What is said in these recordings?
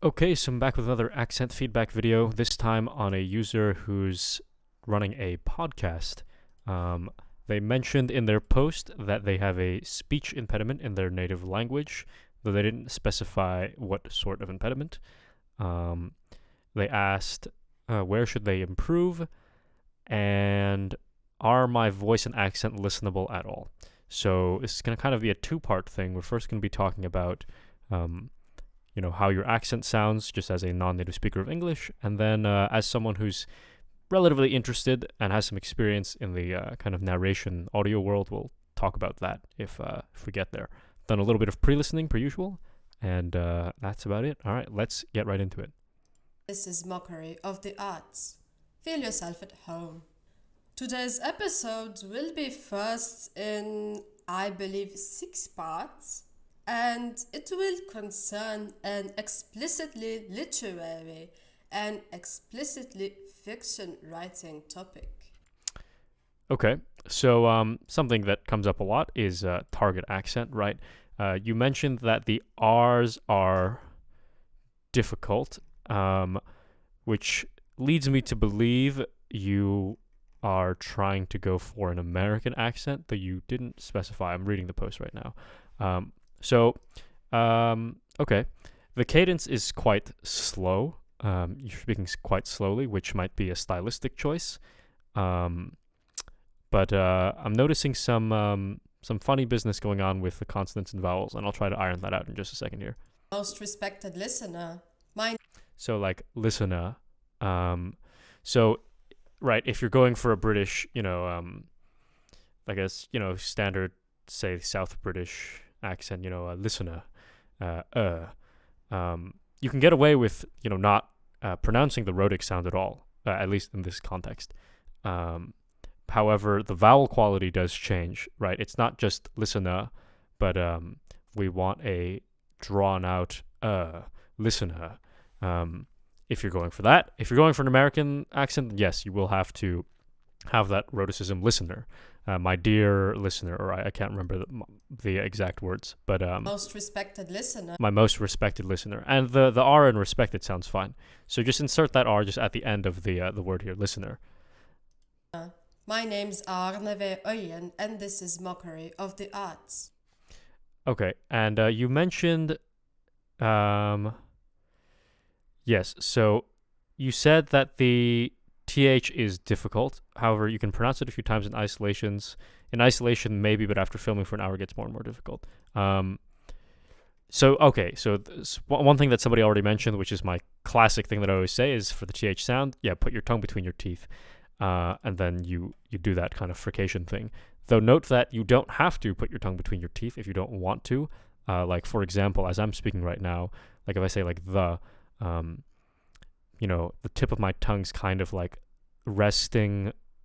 Okay, so I'm back with another accent feedback video, this time on a user who's running a podcast. Um, they mentioned in their post that they have a speech impediment in their native language, though they didn't specify what sort of impediment. Um, they asked where should they improve, and are my voice and accent listenable at all? So this is going to kind of be a two-part thing. We're first going to be talking about um, how your accent sounds just as a non-native speaker of English, and then as someone who's relatively interested and has some experience in the kind of narration audio world, we'll talk about that if we get there. Done a little bit of pre-listening per usual, and that's about it. All right, let's get right into it. This is mockery of the arts. Feel yourself at home. Today's episode will be first in, I believe, 6 parts, and it will concern an explicitly literary and explicitly fiction writing topic. Okay, so something that comes up a lot is target accent, right? You mentioned that the R's are difficult, which leads me to believe you are trying to go for an American accent, though you didn't specify. I'm reading the post right now. Okay. The cadence is quite slow. You're speaking quite slowly, which might be a stylistic choice. But I'm noticing some funny business going on with the consonants and vowels, and I'll try to iron that out in just a second here. Most respected listener, So, like, listener. So, right, if you're going for a British, I guess, standard, say, South British accent, listener, you can get away with, not pronouncing the rhotic sound at all, at least in this context. However, the vowel quality does change, right? It's not just listener, but we want a drawn out listener. If you're going for that. If you're going for an American accent, yes, you will have to have that rhoticism listener. My dear listener, or I can't remember the exact words, but most respected listener. My most respected listener. And the R in respected sounds fine. So just insert that R just at the end of the word here, listener. My name's Arne V. Øyen, and this is Mockery of the Arts. Okay, and you mentioned, yes, so you said that the TH is difficult. However, you can pronounce it a few times in isolations. In isolation, maybe, but after filming for an hour, it gets more and more difficult. So one thing that somebody already mentioned, which is my classic thing that I always say, is for the TH sound, put your tongue between your teeth. And then you do that kind of frication thing. Though note that you don't have to put your tongue between your teeth if you don't want to. Like, for example, as I'm speaking right now, like if I say like the tip of my tongue's kind of like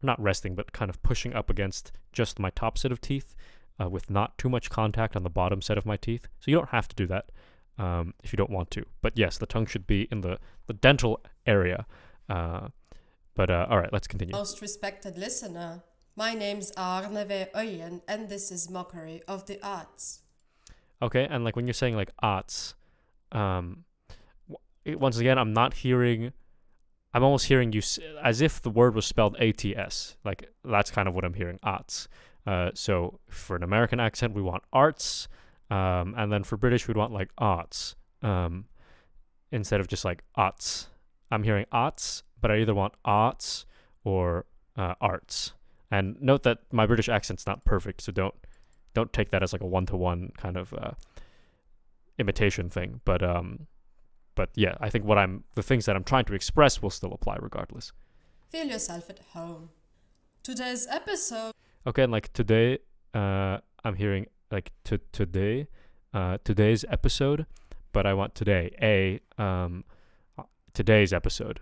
not resting, but kind of pushing up against just my top set of teeth with not too much contact on the bottom set of my teeth. So you don't have to do that if you don't want to. But yes, the tongue should be in the dental area. But all right, let's continue. Most respected listener, my name's Arne V. Øyen, and this is Mockery of the Arts. Okay, and like when you're saying like arts, once again, I'm almost hearing you as if the word was spelled ATS. Like, that's kind of what I'm hearing, arts. So for an American accent, we want arts, and then for British, we'd want like arts, instead of just like arts. I'm hearing arts, but I either want arts or arts. And note that my British accent's not perfect, so don't take that as like a one-to-one kind of imitation thing. But yeah, I think the things that I'm trying to express will still apply regardless. Feel yourself at home. Today's episode. Okay, and like today, I'm hearing like today, today's episode, but I want today, today's episode.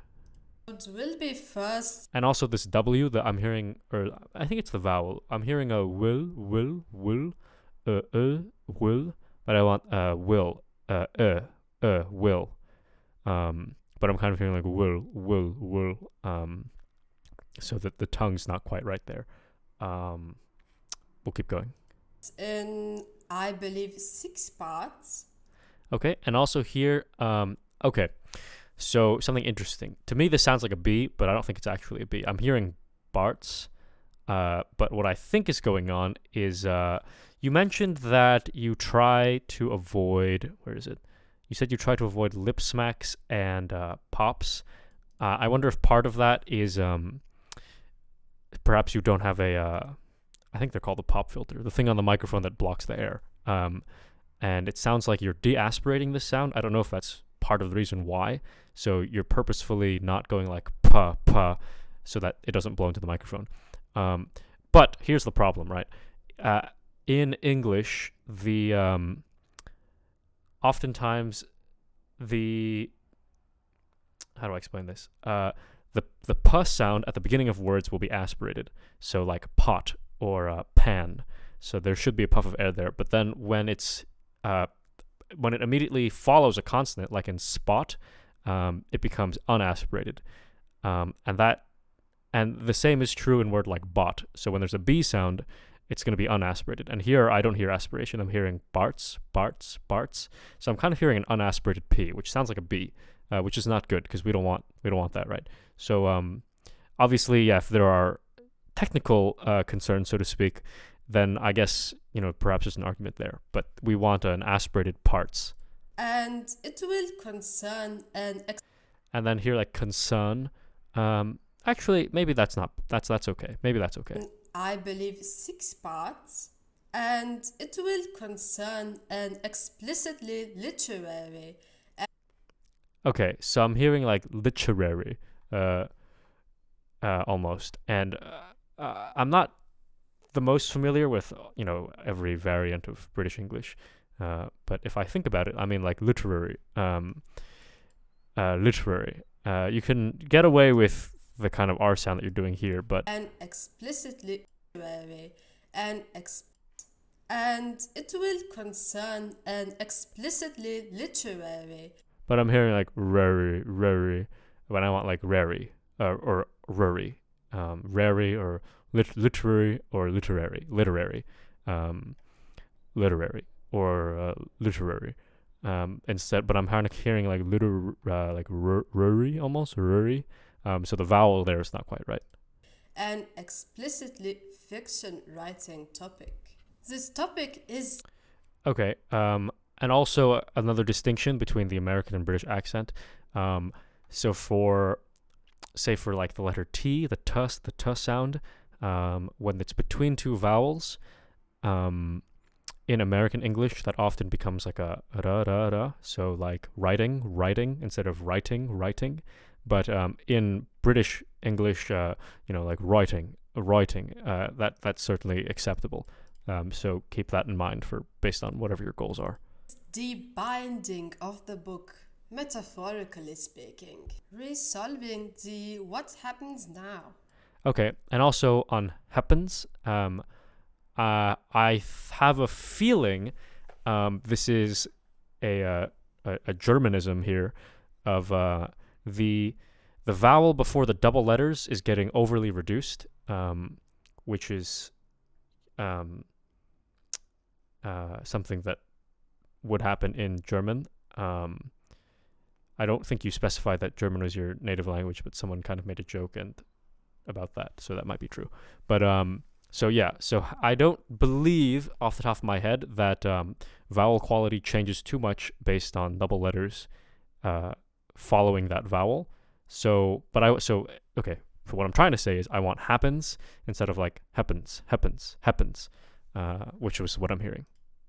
Will be first. And also this W that I'm hearing, or I think it's the vowel. I'm hearing a will, will, but I want will, will. But I'm kind of hearing like will, so that the tongue's not quite right there. We'll keep going. In, I believe, 6 parts. Okay, and also here, Okay, so something interesting. To me, this sounds like a B, but I don't think it's actually a B. I'm hearing Bart's, but what I think is going on is you mentioned that you try to avoid, where is it? You said you try to avoid lip smacks and pops. I wonder if part of that is perhaps you don't have I think they're called a pop filter, the thing on the microphone that blocks the air. And it sounds like you're de-aspirating this sound. I don't know if that's part of the reason why. So you're purposefully not going like pa pa, so that it doesn't blow into the microphone. But here's the problem, right? In English, the oftentimes the how do I explain this? The p sound at the beginning of words will be aspirated, so like pot or pan. So there should be a puff of air there. But then when it immediately follows a consonant, like in spot, it becomes unaspirated, and the same is true in word like bot. So when there's a b sound, it's going to be unaspirated. And here I don't hear aspiration. I'm hearing barts, barts, barts. So I'm kind of hearing an unaspirated p, which sounds like a b, which is not good because we don't want that, right? So obviously, yeah, if there are technical concerns, so to speak, then I guess perhaps there's an argument there. But we want an aspirated parts. And it will concern and then here like concern. Actually, maybe that's okay. Maybe that's okay. I believe 6 parts, and it will concern an explicitly literary. Okay, so I'm hearing like literary, almost, and I'm not the most familiar with every variant of British English, but if I think about it, I mean like literary. You can get away with the kind of R sound that you're doing here, but And explicitly literary, and it will concern an explicitly literary. But I'm hearing like rary, when I want like rary, or rary, rary or literary or literary, literary or literary. Instead, but I'm kind of hearing like like ruri almost ruri. So the vowel there is not quite right. An explicitly fiction writing topic. This topic is okay. And also another distinction between the American and British accent. So for like the letter T, the t sound, when it's between two vowels, in American English, that often becomes like a ra ra ra. So like writing instead of writing. But in British English, like writing, that's certainly acceptable. So keep that in mind based on whatever your goals are. the binding of the book, metaphorically speaking, resolving the what happens now. Okay, and also on happens, I have a feeling this is a Germanism here of the vowel before the double letters is getting overly reduced, which is something that would happen in German. I don't think you specified that German was your native language, but someone kind of made a joke about that, so that might be true. But so I don't believe off the top of my head that vowel quality changes too much based on double letters following that vowel. So what I'm trying to say is I want happens instead of like happens, which was what I'm hearing.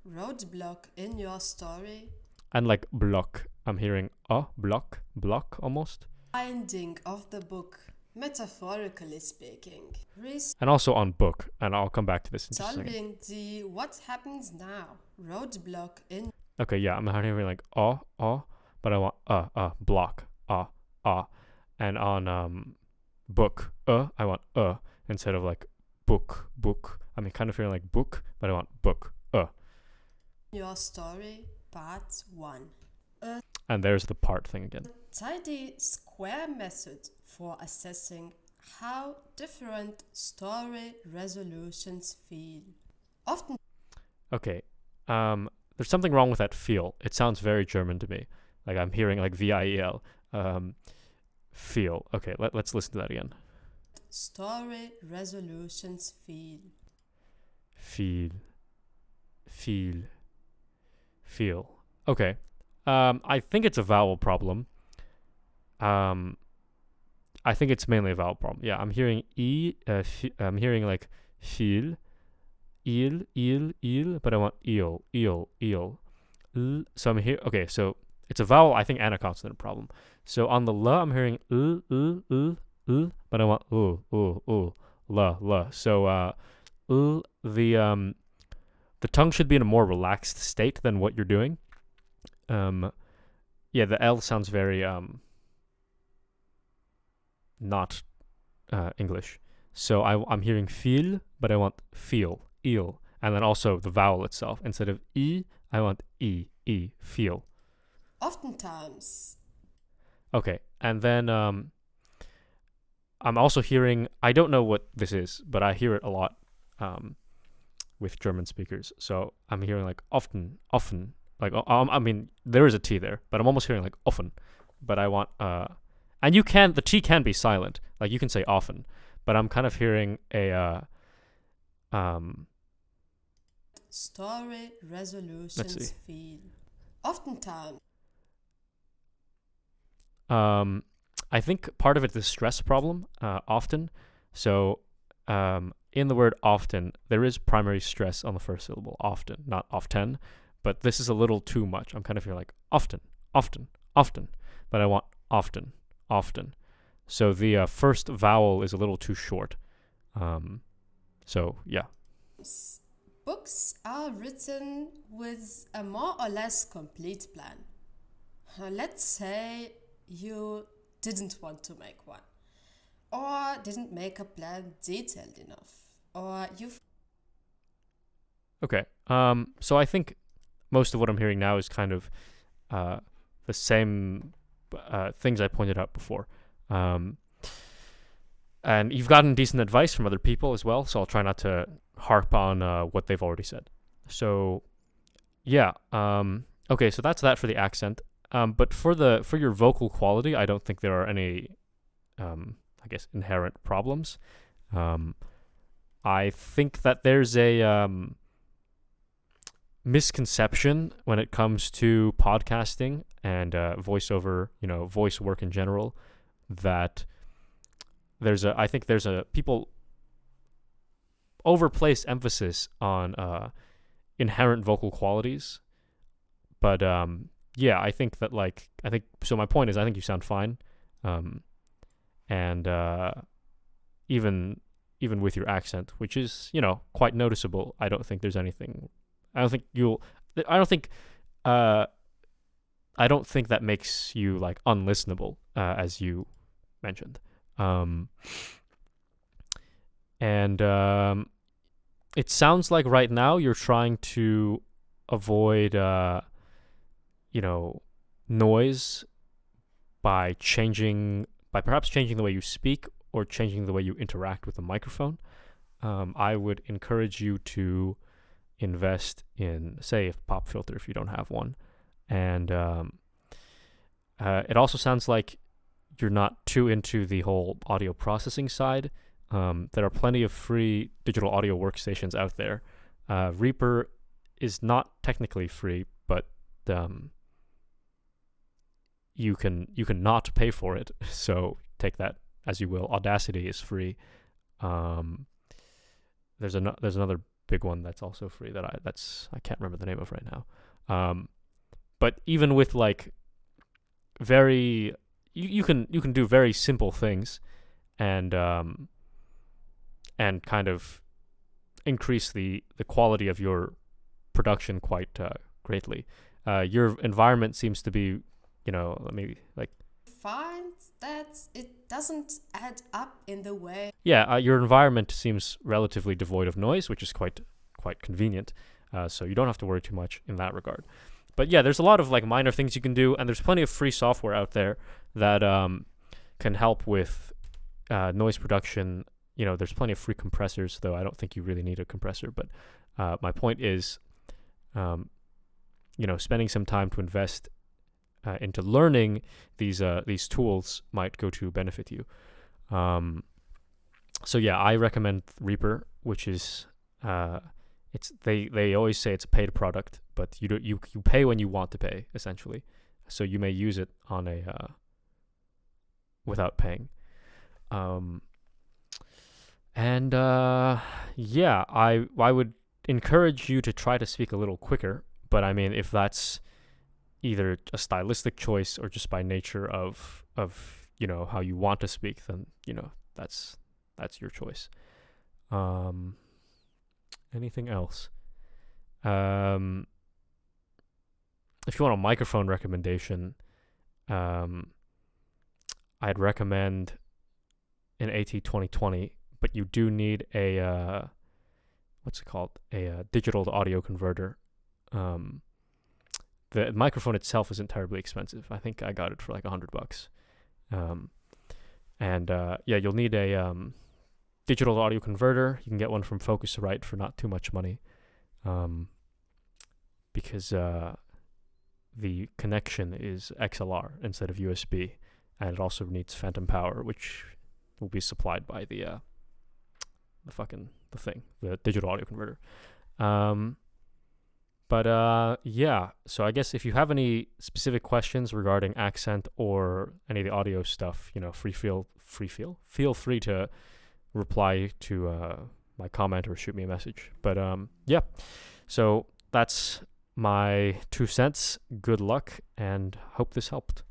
Roadblock in your story. And like block, I'm hearing block almost. Binding of the book, metaphorically speaking. And also on book, and I'll come back to this in just a second. Solving the what happens now. Roadblock in. Okay, yeah, I'm hearing like but I want block, and on book, I want instead of like book. I mean, kind of feeling like book, but I want book, Your story, part 1. And there's the part thing again. Tidy square method for assessing how different story resolutions feel. Often. Okay, there's something wrong with that feel. It sounds very German to me. Like I'm hearing like V-I-E-L. Feel. Okay, let's listen to that again. Story resolutions feel. Feel. Feel. Feel. Okay. I think it's a vowel problem. I think it's mainly a vowel problem. Yeah, I'm hearing I'm hearing like feel, il, but I want il. So I'm here. Okay, so it's a vowel, I think, and a consonant problem. So on the la, I'm hearing but I want la. So the tongue should be in a more relaxed state than what you're doing. Yeah, the L sounds very not English. So I'm hearing feel, but I want feel, il. And then also the vowel itself. Instead of I want e, feel. Oftentimes. Okay, and then I'm also hearing, I don't know what this is, but I hear it a lot with German speakers. So I'm hearing like often. Like, I mean, there is a T there, but I'm almost hearing like often. But I want, and the T can be silent. Like you can say often, but I'm kind of hearing a, story resolutions feel. Oftentimes. I think part of it is the stress problem, often. So, in the word often, there is primary stress on the first syllable, often, not often. But this is a little too much. I'm kind of feeling like often. But I want often. So the first vowel is a little too short. So, yeah. Books are written with a more or less complete plan. Let's say you didn't want to make one, or didn't make a plan detailed enough, or you've... Okay. So I think most of what I'm hearing now is kind of the same things I pointed out before. And you've gotten decent advice from other people as well, so I'll try not to harp on what they've already said. So, yeah. Okay, so that's that for the accent. But for your vocal quality, I don't think there are any, I guess, inherent problems. I think that there's a misconception when it comes to podcasting and voiceover, voice work in general, that I think there's a people overplace emphasis on inherent vocal qualities. But yeah, I think that so my point is I think you sound fine. And even with your accent, which is, quite noticeable, I don't think there's anything. I don't think that makes you like unlistenable, as you mentioned. And it sounds like right now you're trying to avoid, noise by perhaps changing the way you speak or changing the way you interact with the microphone. I would encourage you to invest in, say, a pop filter if you don't have one. And it also sounds like you're not too into the whole audio processing side. There are plenty of free digital audio workstations out there. Reaper is not technically free, but you can not pay for it. So take that as you will. Audacity is free. There's another big one that's also free that I can't remember the name of right now. But even with like very you can do very simple things and kind of increase the quality of your production quite greatly. Your environment seems to be, maybe like find that it doesn't add up in the way. Yeah, your environment seems relatively devoid of noise, which is quite convenient. So you don't have to worry too much in that regard. But yeah, there's a lot of like minor things you can do, and there's plenty of free software out there that can help with noise production. There's plenty of free compressors, though I don't think you really need a compressor. But my point is, spending some time to invest into learning these tools might go to benefit you. So yeah, I recommend Reaper, which is they always say it's a paid product, but you pay when you want to pay, essentially. So you may use it on a without paying. Yeah, I would encourage you to try to speak a little quicker, but I mean, if that's either a stylistic choice or just by nature of how you want to speak, then that's your choice. Anything else? If you want a microphone recommendation, I'd recommend an AT2020, but you do need a what's it called? A digital to audio converter. The microphone itself isn't terribly expensive. I think I got it for like $100. You'll need a digital to audio converter. You can get one from Focusrite for not too much money, because the connection is XLR instead of USB, and it also needs phantom power, which will be supplied by the digital audio converter. So I guess if you have any specific questions regarding accent or any of the audio stuff, feel free to reply to my comment or shoot me a message. But so that's my 2 cents. Good luck, and hope this helped.